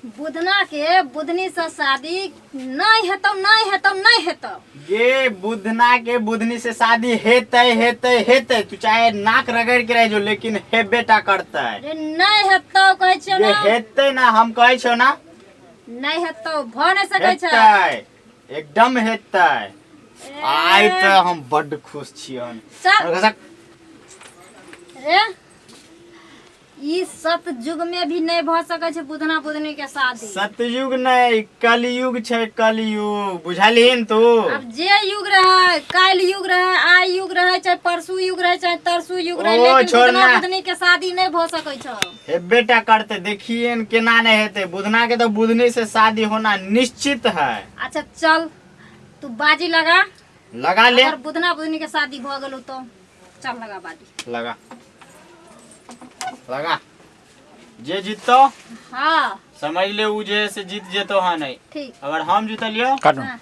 बुधना के बुधनी से शादी नहीं हेतौ। ये बुधना के बुधनी से शादी हेतै तू चाहे नाक रगड़ के रह जो लेकिन हे बेटा करता है। अरे नहीं हेतौ कहै छौ ये ना। हेतै ना हम कहै छौ ना। नहीं हेतौ भ नहीं सकै छै। हेतै एकदम हेतै। आइ त हम बड्ड खुश छियन। चल रे ई सतयुग में भी नहीं भ सकै छै बुधना बुधनी के शादी। सतयुग नहीं कलयुग छै कलयुग बुझलिन तू। अब जे युग रहे काल युग रहे आई युग रहे चाहे परसू युग रहे चाहे तरसू युग रहे लेकिन बुधना बुधनी के शादी नहीं भ सकै छै। हे बेटा करते देखिए केना नहीं हेते। बुधना के तो बुधनी से शादी होना निश्चित है। अच्छा चल तू बाजी लगा ले अगर बुधना बुधनी के शादी भ गेलो तो चल लगा बाजी लगा जे जीतो हाँ समझ ले उ जे से जीत जेतो है नहीं। ठीक अगर हम जीतलियो हाँ।